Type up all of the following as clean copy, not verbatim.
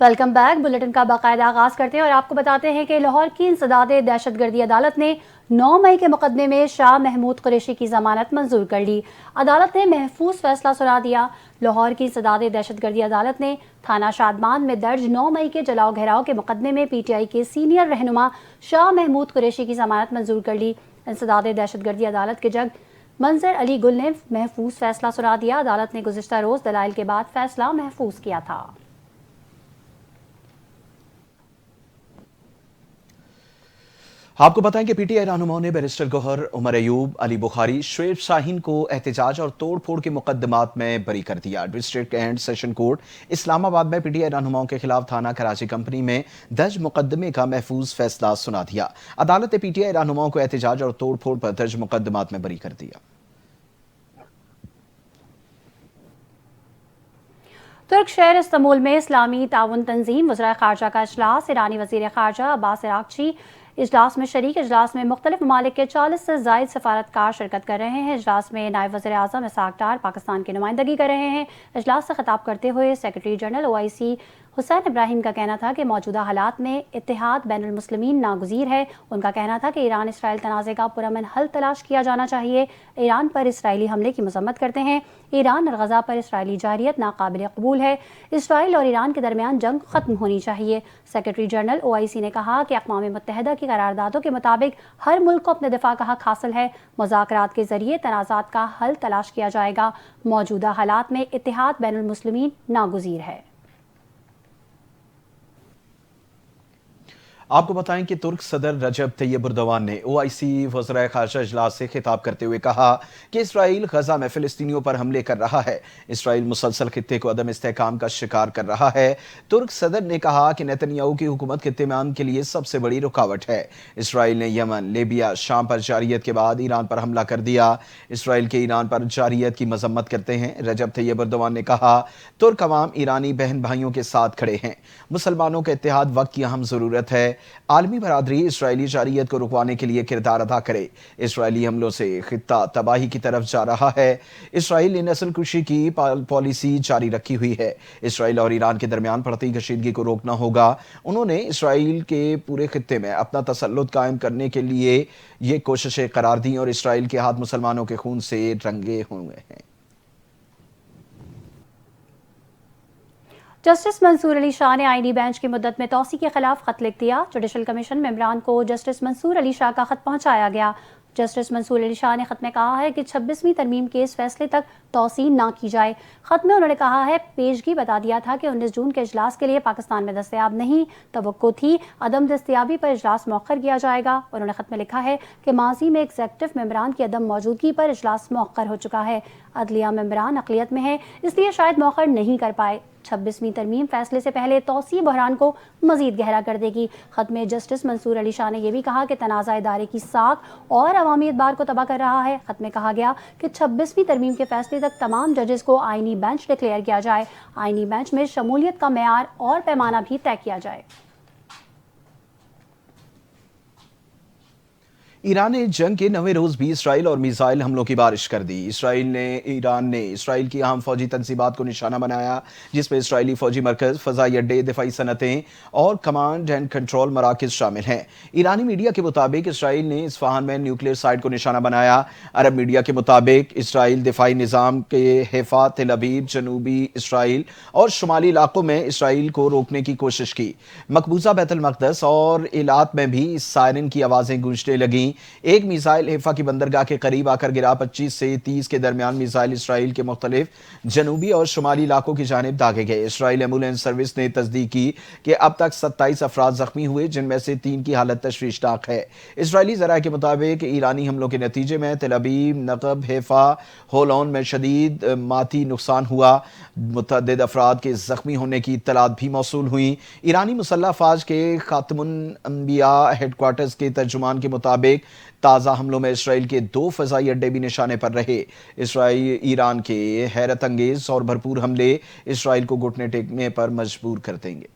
Welcome back. Bulletin کا باقاعدہ آغاز کرتے ہیں اور آپ کو بتاتے ہیں کہ لاہور کی انسداد دہشت گردی عدالت نے 9 مئی کے مقدمے میں شاہ محمود قریشی کی ضمانت منظور کر لی۔ عدالت نے محفوظ فیصلہ سنا دیا۔ لاہور کی انسداد دہشت گردی عدالت نے تھانہ شادمان میں درج 9 مئی کے جلاؤ گھیراؤ کے مقدمے میں پی ٹی آئی کے سینئر رہنما شاہ محمود قریشی کی ضمانت منظور کر لی۔ انسداد دہشت گردی عدالت کے جج منظر علی گل نے محفوظ فیصلہ سنا دیا۔ عدالت نے گزشتہ روز دلائل کے بعد فیصلہ محفوظ کیا تھا۔ آپ کو بتائیں کہ پی ٹی آئی رہنماؤں نے بیرسٹر گوہر، عمر ایوب، علی بخاری، شعیب شاہین کو احتجاج اور توڑ پھوڑ کے مقدمات میں بری کر دیا۔ ڈسٹرکٹ اینڈ سیشن کورٹ اسلام آباد میں پی ٹی آئی رہنماؤں کے خلاف تھانہ کراچی کمپنی میں درج مقدمے کا محفوظ فیصلہ سنا دیا۔ عدالت نے پی ٹی آئی رہنماؤں کو احتجاج اور توڑ پھوڑ پر درج مقدمات میں بری کر دیا۔ ترک شہر استنبول میں اسلامی تعاون تنظیم وزرائے خارجہ کا اجلاس۔ ایرانی وزیر خارجہ عباس عراقچی اجلاس میں شریک۔ اجلاس میں مختلف ممالک کے 40 سے زائد سفارتکار شرکت کر رہے ہیں۔ اجلاس میں نائب وزیر اعظم اسحاق ڈار پاکستان کی نمائندگی کر رہے ہیں۔ اجلاس سے خطاب کرتے ہوئے سیکرٹری جنرل OIC حسین ابراہیم کا کہنا تھا کہ موجودہ حالات میں اتحاد بین المسلمین ناگزیر ہے۔ ان کا کہنا تھا کہ ایران اسرائیل تنازع کا پرامن حل تلاش کیا جانا چاہیے۔ ایران پر اسرائیلی حملے کی مذمت کرتے ہیں۔ ایران اور غزہ پر اسرائیلی جارحیت ناقابل قبول ہے۔ اسرائیل اور ایران کے درمیان جنگ ختم ہونی چاہیے۔ سیکرٹری جنرل OIC نے کہا کہ اقوام متحدہ کی قراردادوں کے مطابق ہر ملک کو اپنے دفاع کا حق حاصل ہے۔ مذاکرات کے ذریعے تنازعات کا حل تلاش کیا جائے گا۔ موجودہ حالات میں اتحاد بین المسلمین ناگزیر ہے۔ آپ کو بتائیں کہ ترک صدر رجب طیب اردوان نے OIC وزرائے خارجہ اجلاس سے خطاب کرتے ہوئے کہا کہ اسرائیل غزہ میں فلسطینیوں پر حملے کر رہا ہے۔ اسرائیل مسلسل خطے کو عدم استحکام کا شکار کر رہا ہے۔ ترک صدر نے کہا کہ نیتنیاہو کی حکومت خطے میں امن کے لیے سب سے بڑی رکاوٹ ہے۔ اسرائیل نے یمن، لیبیا، شام پر جارحیت کے بعد ایران پر حملہ کر دیا۔ اسرائیل کے ایران پر جارحیت کی مذمت کرتے ہیں۔ رجب طیب اردوان نے کہا ترک عوام ایرانی بہن بھائیوں کے ساتھ کھڑے ہیں۔ مسلمانوں کا اتحاد وقت کی اہم ضرورت ہے۔ عالمی برادری اسرائیلی جارحیت کو رکوانے کے لیے کردار ادا کرے۔ اسرائیلی حملوں سے خطہ تباہی کی طرف جا رہا ہے۔ اسرائیل نے نسل کشی کی پالیسی جاری رکھی ہوئی ہے۔ اسرائیل اور ایران کے درمیان بڑھتی کشیدگی کو روکنا ہوگا۔ انہوں نے اسرائیل کے پورے خطے میں اپنا تسلط قائم کرنے کے لیے یہ کوششیں قرار دیں اور اسرائیل کے ہاتھ مسلمانوں کے خون سے رنگے ہوئے ہیں۔ جسٹس منصور علی شاہ نے آئینی بینچ کی مدت میں توسیع کے خلاف خط لکھ دیا۔ جوڈیشل کمیشن ممبران کو جسٹس منصور علی شاہ کا خط پہنچایا گیا۔ جسٹس منصور علی شاہ نے خط میں کہا ہے کہ 26ویں ترمیم کے اس فیصلے تک توسیع نہ کی جائے۔ خط میں انہوں نے کہا ہے پیشگی بتا دیا تھا کہ 19 جون کے اجلاس کے لیے پاکستان میں دستیاب نہیں، توقع تھی عدم دستیابی پر اجلاس مؤخر کیا جائے گا۔ انہوں نے خط میں لکھا ہے کہ ماضی میں ایگزیکٹو ممبران کی عدم موجودگی پر اجلاس مؤخر ہو چکا ہے۔ عدلیہ ممبران اقلیت میں ہیں، اس لیے شاید مؤخر نہیں کر پائے۔ 26ویں ترمیم فیصلے سے پہلے توسیع بحران کو مزید گہرا کر دے گی۔ خط میں جسٹس منصور علی شاہ نے یہ بھی کہا کہ تنازع ادارے کی ساکھ اور عوامی اعتبار کو تباہ کر رہا ہے۔ خط میں کہا گیا کہ 26ویں ترمیم کے فیصلے تک تمام ججز کو آئینی بینچ ڈکلیئر کیا جائے۔ آئینی بینچ میں شمولیت کا معیار اور پیمانہ بھی طے کیا جائے۔ ایران نے جنگ کے 9ویں روز بھی اسرائیل اور میزائل حملوں کی بارش کر دی۔ ایران نے اسرائیل کی اہم فوجی تنصیبات کو نشانہ بنایا، جس میں اسرائیلی فوجی مرکز، فضائی اڈے، دفاعی صنعتیں اور کمانڈ اینڈ کنٹرول مراکز شامل ہیں۔ ایرانی میڈیا کے مطابق اسرائیل نے اصفہان میں نیوکلیئر سائٹ کو نشانہ بنایا۔ عرب میڈیا کے مطابق اسرائیل دفاعی نظام کے حیفا، تل ابیب، جنوبی اسرائیل اور شمالی علاقوں میں اسرائیل کو روکنے کی کوشش کی۔ مقبوضہ بیت المقدس اور ایلات میں بھی سائرن کی آوازیں گونجنے لگیں۔ ایک میزائل حیفا کی بندرگاہ کے قریب آ کر گرا۔ 25 سے 30 کے درمیان میزائل اسرائیل کے مختلف جنوبی اور شمالی علاقوں کی جانب داغے گئے۔ اسرائیل ایمبولینس سروس نے تصدیق کی کہ اب تک 27 افراد زخمی ہوئے، جن میں سے 3 کی حالت تشویشناک ہے۔ اسرائیلی ذرائع کے مطابق ایرانی حملوں کے نتیجے میں تل ابیب، نقب، حیفا، ہولون میں شدید ماتی نقصان ہوا۔ متعدد افراد کے زخمی ہونے کی اطلاعات بھی موصول ہوئیں۔ ایرانی مسلح افواج کے خاتم الانبیاء ہیڈ کوارٹرز کے ترجمان کے مطابق تازہ حملوں میں اسرائیل کے 2 فضائی اڈے بھی نشانے پر رہے۔ ایران کے حیرت انگیز اور بھرپور حملے اسرائیل کو گھٹنے ٹیکنے پر مجبور کر دیں گے۔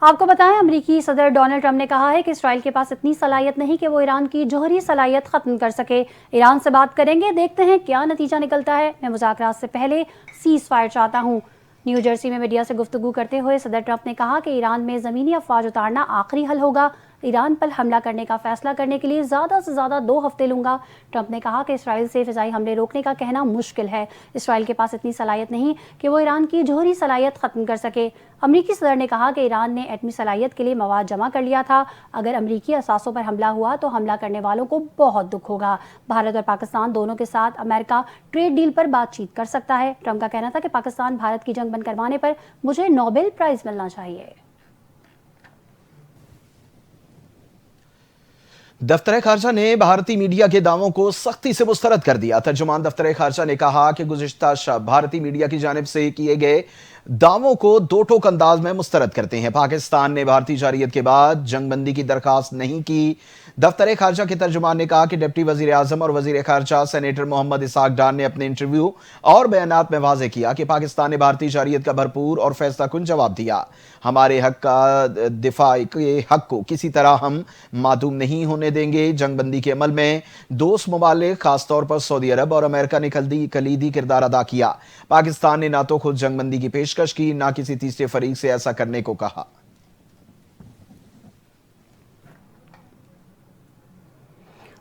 آپ کو بتائیں امریکی صدر ڈونلڈ ٹرمپ نے کہا ہے کہ اسرائیل کے پاس اتنی صلاحیت نہیں کہ وہ ایران کی جوہری صلاحیت ختم کر سکے. ایران سے بات کریں گے, دیکھتے ہیں کیا نتیجہ نکلتا ہے. میں مذاکرات سے پہلے سیز فائر چاہتا ہوں. نیو جرسی میں میڈیا سے گفتگو کرتے ہوئے صدر ٹرمپ نے کہا کہ ایران میں زمینی افواج اتارنا آخری حل ہوگا. ایران پر حملہ کرنے کا فیصلہ کرنے کے لیے زیادہ سے زیادہ 2 ہفتے لوں گا. ٹرمپ نے کہا کہ اسرائیل سے فضائی حملے روکنے کا کہنا مشکل ہے. اسرائیل کے پاس اتنی صلاحیت نہیں کہ وہ ایران کی جوہری صلاحیت ختم کر سکے. امریکی صدر نے کہا کہ ایران نے ایٹمی صلاحیت کے لیے مواد جمع کر لیا تھا. اگر امریکی اثاثوں پر حملہ ہوا تو حملہ کرنے والوں کو بہت دکھ ہوگا. بھارت اور پاکستان دونوں کے ساتھ امریکہ ٹریڈ ڈیل پر بات چیت کر سکتا ہے. ٹرمپ کا کہنا تھا کہ پاکستان بھارت کی جنگ بند کروانے پر مجھے نوبل پرائز ملنا چاہیے. دفتر خارجہ نے بھارتی میڈیا کے دعووں کو سختی سے مسترد کر دیا. ترجمان دفتر خارجہ نے کہا کہ گزشتہ شب بھارتی میڈیا کی جانب سے کیے گئے دعووں کو دو ٹوک انداز میں مسترد کرتے ہیں. پاکستان نے بھارتی جارحیت کے بعد جنگ بندی کی درخواست نہیں کی. دفتر خارجہ کے ترجمان نے کہا کہ ڈپٹی وزیر اعظم اور وزیر خارجہ سینیٹر محمد اسحاق ڈار نے اپنے انٹرویو اور بیانات میں واضح کیا کہ پاکستان نے بھارتی جارحیت کا بھرپور اور فیصلہ کن جواب دیا. ہمارے حق کا دفاع کے حق کو کسی طرح ہم معدوم نہیں ہونے دیں گے. جنگ بندی کے عمل میں دوست ممالک خاص طور پر سعودی عرب اور امریکہ نے کلیدی کردار ادا کیا. پاکستان نے نہ تو خود جنگ بندی کی پیشکش کی نہ کسی تیسرے فریق سے ایسا کرنے کو کہا.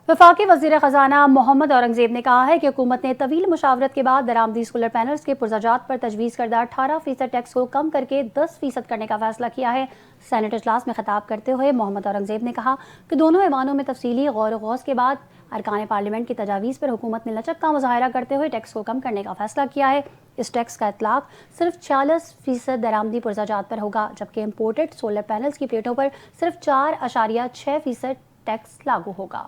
وفاقی وزیر خزانہ محمد اورنگزیب نے کہا ہے کہ حکومت نے طویل مشاورت کے بعد درآمدی سولر پینلز کے پرزہ پر تجویز کردہ 18% ٹیکس کو کم کر کے 10% کرنے کا فیصلہ کیا ہے. سینیٹ اجلاس میں خطاب کرتے ہوئے محمد اورنگزیب نے کہا کہ دونوں ایوانوں میں تفصیلی غور و خوض کے بعد ارکان پارلیمنٹ کی تجاویز پر حکومت نے لچک کا مظاہرہ کرتے ہوئے ٹیکس کو کم کرنے کا فیصلہ کیا ہے. اس ٹیکس کا اطلاق صرف 40% درآمدی پرزہ پر ہوگا, جبکہ امپورٹڈ سولر پینلز کی پلیٹوں پر صرف 4.6% ٹیکس لاگو ہوگا.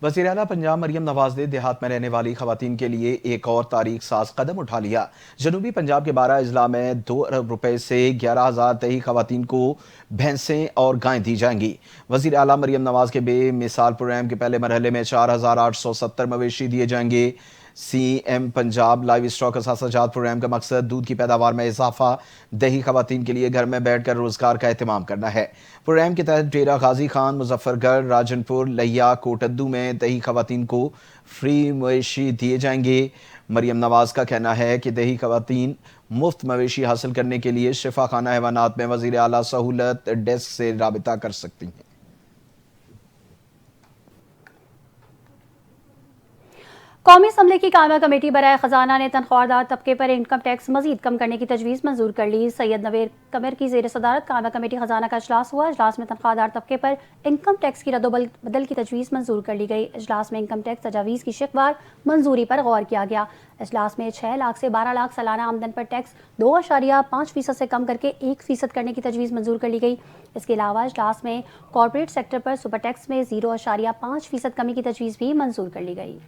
وزیر اعلیٰ پنجاب مریم نواز نے دیہات میں رہنے والی خواتین کے لیے ایک اور تاریخ ساز قدم اٹھا لیا. جنوبی پنجاب کے 12 اضلاع میں 2 ارب روپے سے 11,000 دیہی خواتین کو بھینسیں اور گائیں دی جائیں گی. وزیر اعلیٰ مریم نواز کے بے مثال پروگرام کے پہلے مرحلے میں 4,870 مویشی دیے جائیں گے. C M Punjab livestock اثاثہ جات پروگرام کا مقصد دودھ کی پیداوار میں اضافہ, دیہی خواتین کے لیے گھر میں بیٹھ کر روزگار کا اہتمام کرنا ہے. پروگرام کے تحت ڈیرہ غازی خان, مظفر گڑھ, راجن پور, لہیا, کوٹدو میں دیہی خواتین کو فری مویشی دیے جائیں گے. مریم نواز کا کہنا ہے کہ دیہی خواتین مفت مویشی حاصل کرنے کے لیے شفا خانہ حیوانات میں وزیر اعلیٰ سہولت ڈیسک سے رابطہ کر سکتی ہیں. قومی اسمبلی کی قائمہ کمیٹی برائے خزانہ نے تنخواہ دار طبقے پر انکم ٹیکس مزید کم کرنے کی تجویز منظور کر لی. سید نویر قمر کی زیر صدارت قائمہ کمیٹی خزانہ کا اجلاس ہوا. اجلاس میں تنخواہ دار طبقے پر انکم ٹیکس کی رد و بدل کی تجویز منظور کر لی گئی. اجلاس میں انکم ٹیکس تجاویز کی شقوار منظوری پر غور کیا گیا. اجلاس میں 6 لاکھ سے 12 لاکھ سالانہ آمدن پر ٹیکس 2.5% سے کم کر کے 1% کرنے کی تجویز منظور کر لی گئی. اس کے علاوہ اجلاس میں کارپوریٹ سیکٹر پر سپر ٹیکس میں 0.5% کمی کی تجویز بھی منظور کر لی گئی.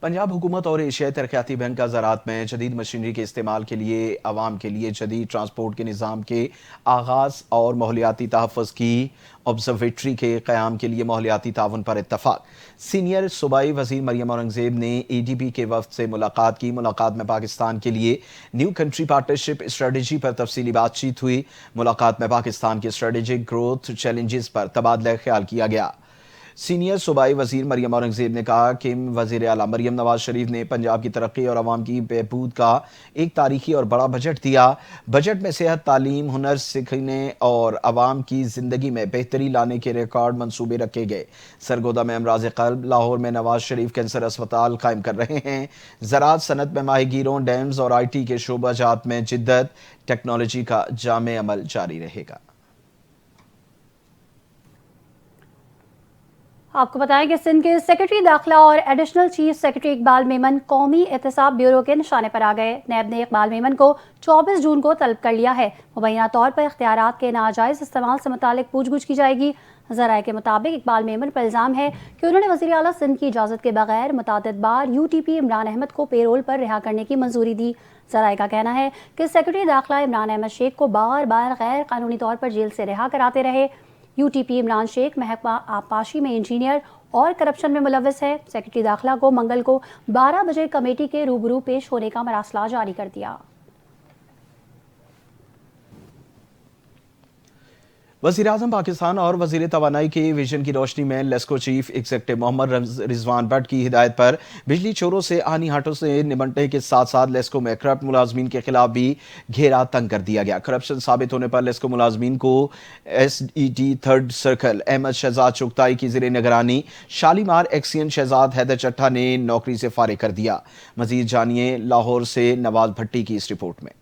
پنجاب حکومت اور ایشیائی ترقیاتی بینک کا زراعت میں جدید مشینری کے استعمال کے لیے عوام کے لیے جدید ٹرانسپورٹ کے نظام کے آغاز اور ماحولیاتی تحفظ کی آبزرویٹری کے قیام کے لیے ماحولیاتی تعاون پر اتفاق. سینئر صوبائی وزیر مریم اورنگزیب نے ای ڈی بی کے وفد سے ملاقات کی. ملاقات میں پاکستان کے لیے نیو کنٹری پارٹنرشپ اسٹریٹجی پر تفصیلی بات چیت ہوئی. ملاقات میں پاکستان کے اسٹریٹجک گروتھ چیلنجز پر تبادلہ خیال کیا گیا. سینئر صوبائی وزیر مریم اورنگزیب نے کہا کہ وزیر اعلیٰ مریم نواز شریف نے پنجاب کی ترقی اور عوام کی بہبود کا ایک تاریخی اور بڑا بجٹ دیا. بجٹ میں صحت, تعلیم, ہنر سیکھنے اور عوام کی زندگی میں بہتری لانے کے ریکارڈ منصوبے رکھے گئے. سرگودہ میں امراض قلب, لاہور میں نواز شریف کینسر اسپتال قائم کر رہے ہیں. زراعت صنعت میں ماہی گیروں, ڈیمز اور آئی ٹی کے شعبہ جات میں جدت, ٹیکنالوجی کا جامع عمل جاری رہے گا. آپ کو بتائیں کہ سندھ کے سیکرٹری داخلہ اور additional chief secretary Iqbal Memon قومی احتساب بیورو کے نشانے پر آ گئے. نیب نے اقبال میمن کو 24 جون کو طلب کر لیا ہے. مبینہ طور پر اختیارات کے ناجائز استعمال سے متعلق پوچھ گچھ کی جائے گی. ذرائع کے مطابق اقبال میمن پر الزام ہے کہ انہوں نے وزیر اعلیٰ سندھ کی اجازت کے بغیر متعدد بار U T P Imran Ahmed کو پے رول پر رہا کرنے کی منظوری دی. ذرائع کا کہنا ہے کہ سیکرٹری داخلہ عمران احمد شیخ کو بار بار غیر قانونی طور پر جیل سے رہا کراتے رہے. یو ٹی پی عمران شیخ محکمہ آبپاشی میں انجینئر اور کرپشن میں ملوث ہے۔ سیکرٹری داخلہ کو منگل کو 12 بجے کمیٹی کے روبرو پیش ہونے کا مراسلہ جاری کر دیا۔ وزیراعظم پاکستان اور وزیر توانائی کے ویژن کی روشنی میں LESCO chief executive Muhammad Rizwan but کی ہدایت پر بجلی چوروں سے آنی ہاتھوں سے نمٹنے کے ساتھ ساتھ لیسکو میں کرپٹ ملازمین کے خلاف بھی گھیرا تنگ کر دیا گیا۔ کرپشن ثابت ہونے پر لیسکو ملازمین کو S E T third circle Ahmad Shahzad Chughtai کی زیر نگرانی شالیمار ایکسین شہزاد حیدر چٹھا نے نوکری سے فارغ کر دیا۔ مزید جانیے لاہور سے نواز بھٹی کی اس رپورٹ میں۔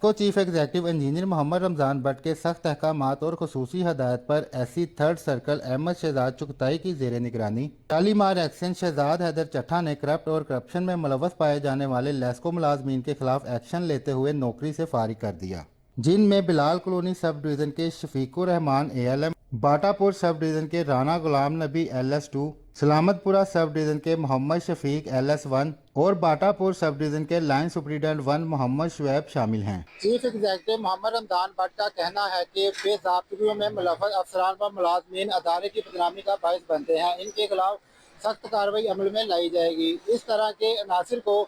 کو chief executive engineer Muhammad Ramzan but کے سخت احکامات اور خصوصی ہدایت پر ایسی تھرڈ سرکل احمد شہزاد چغتائی کی زیر نگرانی شالیمار ایکسین شہزاد حیدر چٹھا نے کرپٹ اور کرپشن میں ملوث پائے جانے والے لیسکو ملازمین کے خلاف ایکشن لیتے ہوئے نوکری سے فارغ کر دیا، جن میں بلال کالونی سب ڈویژن کے شفیق الرحمان ALM، باٹا پور سب ڈویژن کے رانا غلام نبی LS2، سلامت پورہ سب ڈویژن کے محمد شفیق LS1 اور باٹا پور سب ڈویژن کے لائن سپرنٹینڈنٹ 1 محمد شعیب شامل ہیں۔ Chief executive Muhammad Ramzan but کا کہنا ہے کہ بے ضابطگیوں میں ملوث افسران و ملازمین ادارے کی بدنامی کا باعث بنتے ہیں، ان کے خلاف سخت کارروائی عمل میں لائی جائے گی۔ اس طرح کے عناصر کو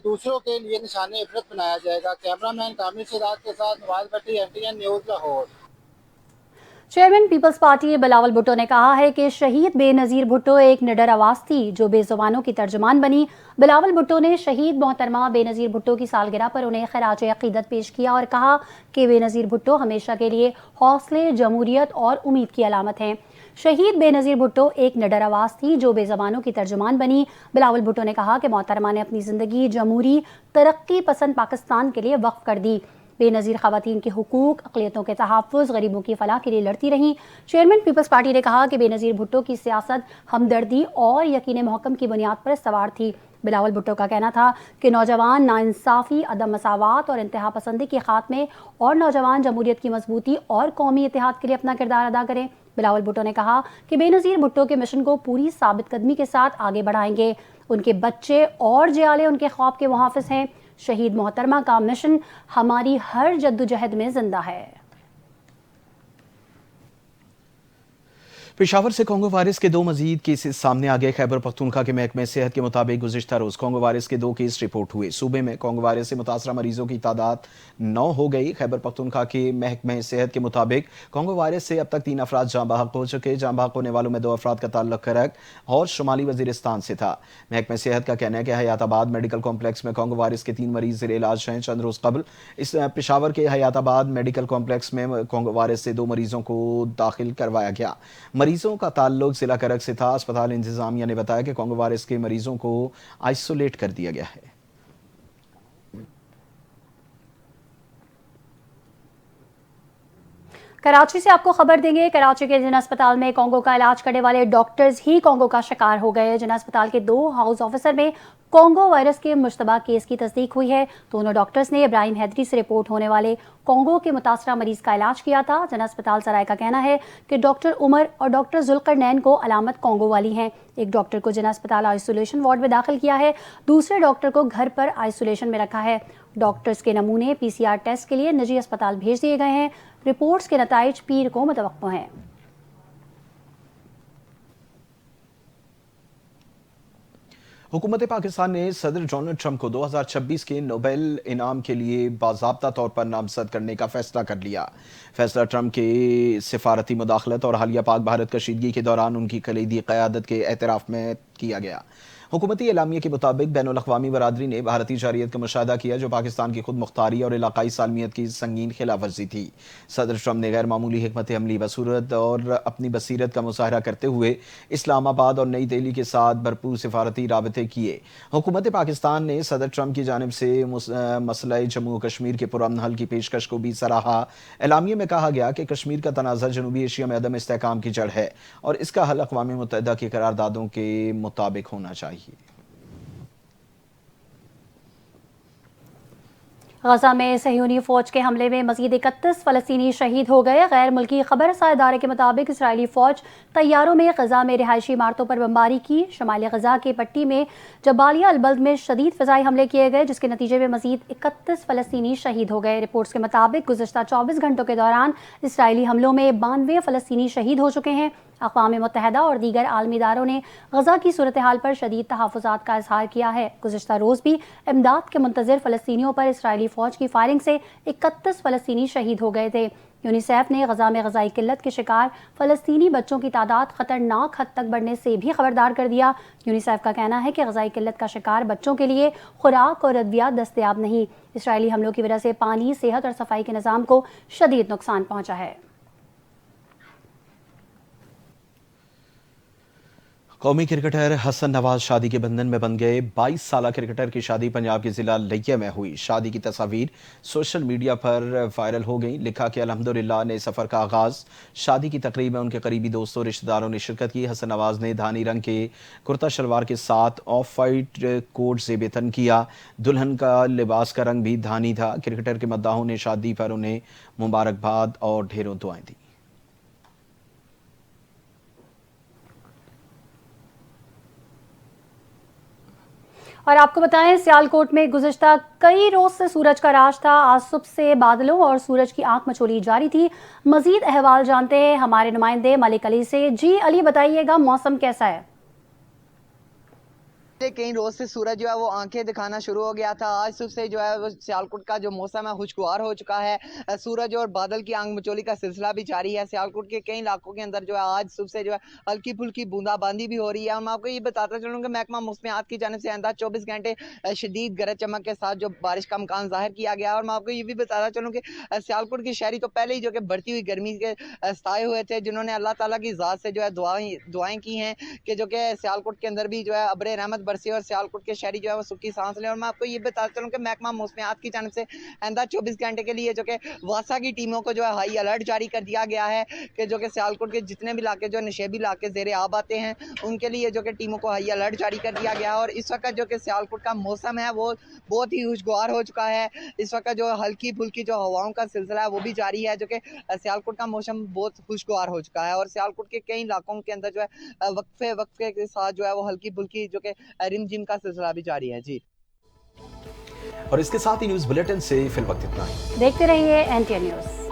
دوسروں کے لیے نشان عبرت بنایا جائے گا۔ کیمرہ مین کامل شہزاد کے ساتھ Nawaz Bhatti, NTN news, Lahore. Chairman peoples party Bilawal Bhutto نے کہا ہے کہ شہید بے نظیر بھٹو ایک نڈر آواز تھی جو بے زبانوں کی ترجمان بنی۔ بلاول بھٹو نے شہید محترمہ بے نظیر بھٹو کی سالگرہ پر انہیں خراج عقیدت پیش کیا اور کہا کہ بے نظیر بھٹو ہمیشہ کے لیے حوصلے، جمہوریت اور امید کی علامت ہیں۔ شہید بے نظیر بھٹو ایک نڈر آواز تھی جو بے زبانوں کی ترجمان بنی۔ بلاول بھٹو نے کہا کہ محترمہ نے اپنی زندگی جمہوری ترقی پسند پاکستان کے لیے وقف کر دی۔ بے نظیر خواتین کے حقوق، اقلیتوں کے تحفظ، غریبوں کی فلاح کے لیے لڑتی رہیں۔ چیئرمین پیپلز پارٹی نے کہا کہ بے نظیر بھٹو کی سیاست ہمدردی اور یقین محکم کی بنیاد پر استوار تھی۔ بلاول بھٹو کا کہنا تھا کہ نوجوان ناانصافی، عدم مساوات اور انتہا پسندی کے خاتمے اور نوجوان جمہوریت کی مضبوطی اور قومی اتحاد کے لیے اپنا کردار ادا کریں۔ بلاول بھٹو نے کہا کہ بے نظیر بھٹو کے مشن کو پوری ثابت قدمی کے ساتھ آگے بڑھائیں گے۔ ان کے بچے اور جیالے ان کے خواب کے محافظ ہیں۔ شہید محترمہ کا مشن ہماری ہر جدوجہد میں زندہ ہے۔ پشاور سے کانگو وائرس کے 2 مزید کیسز سامنے آ گئے۔ خیبر پختونخوا کے محکمہ صحت کے مطابق گزشتہ روز کانگو وائرس کے 2 کیس رپورٹ ہوئے۔ صوبے میں کانگو وائرس سے متاثرہ مریضوں کی تعداد 9 ہو گئی۔ خیبر پختونخوا کے محکمہ صحت کے مطابق کانگو وائرس سے اب تک 3 افراد جاں بحق ہو چکے۔ جاں بحق ہونے والوں میں 2 افراد کا تعلق کرک اور شمالی وزیرستان سے تھا۔ محکمہ صحت کا کہنا ہے کہ حیات آباد میڈیکل کمپلیکس میں کانگو وائرس کے 3 مریض زیر علاج ہیں۔ چند روز قبل اس پشاور کے حیات آباد میڈیکل کمپلیکس میں کانگو وائرس سے 2 مریضوں کو داخل کروایا گیا۔ مریضوں کا تعلق ضلع کرک سے تھا۔ اسپتال انتظامیہ نے بتایا کہ کانگو وائرس کے مریضوں کو آئسولیٹ کر دیا گیا ہے۔ کراچی سے آپ کو خبر دیں گے، کراچی کے جن اسپتال میں کانگو کا علاج کرنے والے ڈاکٹرز ہی کانگو کا شکار ہو گئے۔ جن اسپتال کے 2 ہاؤس آفیسر میں کانگو وائرس کے مشتبہ کیس کی تصدیق ہوئی ہے۔ دونوں ڈاکٹرز نے ابراہیم حیدری سے رپورٹ ہونے والے کانگو کے متاثرہ مریض کا علاج کیا تھا۔ جن اسپتال سرائے کا کہنا ہے کہ ڈاکٹر عمر اور ڈاکٹر ذوالقرنین کو علامت کانگو والی ہیں۔ ایک ڈاکٹر کو جن اسپتال آئسولیشن وارڈ میں داخل کیا ہے، دوسرے ڈاکٹر کو گھر پر آئسولیشن میں رکھا ہے۔ ڈاکٹرز کے نمونے PCR ٹیسٹ کے لیے نجی اسپتال بھیج دیے گئے ہیں۔ رپورٹس کے نتائج پیر کو متوقع ہیں۔ حکومت پاکستان نے صدر ڈونلڈ ٹرمپ کو 2026 کے نوبل انعام کے لیے باضابطہ طور پر نامزد کرنے کا فیصلہ کر لیا۔ فیصلہ ٹرمپ کے سفارتی مداخلت اور حالیہ پاک بھارت کشیدگی کے دوران ان کی کلیدی قیادت کے اعتراف میں کیا گیا۔ حکومتی اعلامیے کے مطابق بین الاقوامی برادری نے بھارتی جارحیت کا مشاہدہ کیا جو پاکستان کی خود مختاری اور علاقائی سالمیت کی سنگین خلاف ورزی تھی۔ صدر ٹرمپ نے غیر معمولی حکمت عملی بصورت اور اپنی بصیرت کا مظاہرہ کرتے ہوئے اسلام آباد اور نئی دہلی کے ساتھ بھرپور سفارتی رابطے کیے۔ حکومت پاکستان نے صدر ٹرمپ کی جانب سے مسئلہ جموں و کشمیر کے پرامن حل کی پیشکش کو بھی سراہا۔ اعلامیے میں کہا گیا کہ کشمیر کا تنازع جنوبی ایشیا میں عدم استحکام کی جڑ ہے اور اس کا حل اقوام متحدہ کی قراردادوں کے مطابق ہونا چاہیے۔ غزہ میں صہیونی فوج کے حملے میں مزید 31 فلسطینی شہید ہو گئے۔ غیر ملکی خبر رساں ادارے کے مطابق اسرائیلی فوج طیاروں میں غزہ میں رہائشی عمارتوں پر بمباری کی۔ شمالی غزہ کے پٹی میں جبالیہ البلد میں شدید فضائی حملے کیے گئے جس کے نتیجے میں مزید 31 فلسطینی شہید ہو گئے۔ رپورٹس کے مطابق گزشتہ 24 گھنٹوں کے دوران اسرائیلی حملوں میں 92 فلسطینی شہید ہو چکے ہیں۔ اقوام متحدہ اور دیگر عالمی اداروں نے غزہ کی صورتحال پر شدید تحفظات کا اظہار کیا ہے۔ گزشتہ روز بھی امداد کے منتظر فلسطینیوں پر اسرائیلی فوج کی فائرنگ سے 31 فلسطینی شہید ہو گئے تھے۔ یونیسیف نے غزہ میں غذائی قلت کے شکار فلسطینی بچوں کی تعداد خطرناک حد تک بڑھنے سے بھی خبردار کر دیا۔ یونیسیف کا کہنا ہے کہ غذائی قلت کا شکار بچوں کے لیے خوراک اور ادویات دستیاب نہیں۔ اسرائیلی حملوں کی وجہ سے پانی، صحت اور صفائی کے نظام کو شدید نقصان پہنچا ہے۔ قومی کرکٹر حسن نواز شادی کے بندھن میں بن گئے۔ 22 سالہ کرکٹر کی شادی پنجاب کے ضلع لیہ میں ہوئی۔ شادی کی تصاویر سوشل میڈیا پر وائرل ہو گئیں۔ لکھا کہ الحمدللہ نئے سفر کا آغاز۔ شادی کی تقریب میں ان کے قریبی دوستوں اور رشتہ داروں نے شرکت کی۔ حسن نواز نے دھانی رنگ کے کرتا شلوار کے ساتھ آف وائٹ کوٹ زیب تن کیا۔ دلہن کا لباس کا رنگ بھی دھانی تھا۔ کرکٹر کے مداحوں نے شادی پر انہیں مبارکباد اور ڈھیروں دعائیں دیں۔ اور آپ کو بتائیں سیالکوٹ میں گزشتہ کئی روز سے سورج کا راج تھا۔ آج صبح سے بادلوں اور سورج کی آنکھ مچولی جاری تھی۔ مزید احوال جانتے ہیں ہمارے نمائندے ملک علی سے۔ جی علی، بتائیے گا موسم کیسا ہے؟ کئی روز سے سورج جو ہے وہ آنکھیں دکھانا شروع ہو گیا تھا۔ آج صبح سے جو ہے وہ سیالکوٹ کا جو موسم ہے خوشگوار ہو چکا ہے۔ سورج اور بادل کی آنکھ مچولی کا سلسلہ بھی جاری ہے۔ سیالکوٹ کے کئی علاقوں کے اندر جو ہے آج صبح سے جو ہے ہلکی پھلکی بوندا باندی بھی ہو رہی ہے۔ میں آپ کو یہ بتاتا چلوں کہ محکمہ موسمیات کی جانب سے آئندہ 24 گھنٹے شدید گرج چمک کے ساتھ جو بارش کا امکان ظاہر کیا گیا ہے۔ اور میں آپ کو یہ بھی بتاتا چلوں کہ سیالکوٹ کی شہری تو پہلے ہی جو کہ بڑھتی ہوئی گرمی کے ستائے ہوئے تھے، جنہوں نے اللہ تعالیٰ کی ذات سے جو ہے دعائیں کی ہیں کہ جو کہ سیالکوٹ کے اندر بھی جو ہے ابر رحمت برسے اور سیالکوٹ کے شہری جو ہے وہ سکھی سانس لیں۔ اور میں آپ کو یہ بتا چلوں کہ محکمہ موسمیات کی جانب سے آئندہ 24 گھنٹے کے لیے جو کہ واسا کی ٹیموں کو جو ہے ہائی الرٹ جاری کر دیا گیا ہے کہ جو کہ سیالکوٹ کے جتنے بھی علاقے جو نشیبی علاقے زیر آب آتے ہیں ان کے لیے جو کہ ٹیموں کو ہائی الرٹ جاری کر دیا گیا ہے۔ اور اس وقت جو کہ سیالکوٹ کا موسم ہے وہ بہت ہی خوشگوار ہو چکا ہے۔ اس وقت جو ہلکی پھلکی جو ہواؤں کا سلسلہ ہے وہ بھی جاری ہے، جو کہ سیالکوٹ کا موسم بہت خوشگوار ہو چکا ہے۔ اور سیالکوٹ کے کئی علاقوں کے اندر جو ہے وقفے کے ساتھ جو ہے وہ ہلکی پھلکی جو کہ رم جم کا سلسلہ بھی جاری ہے۔ جی، اور اس کے ساتھ ہی نیوز بلیٹن سے فی الوقت اتنا ہی۔ دیکھتے رہیے NTN نیوز۔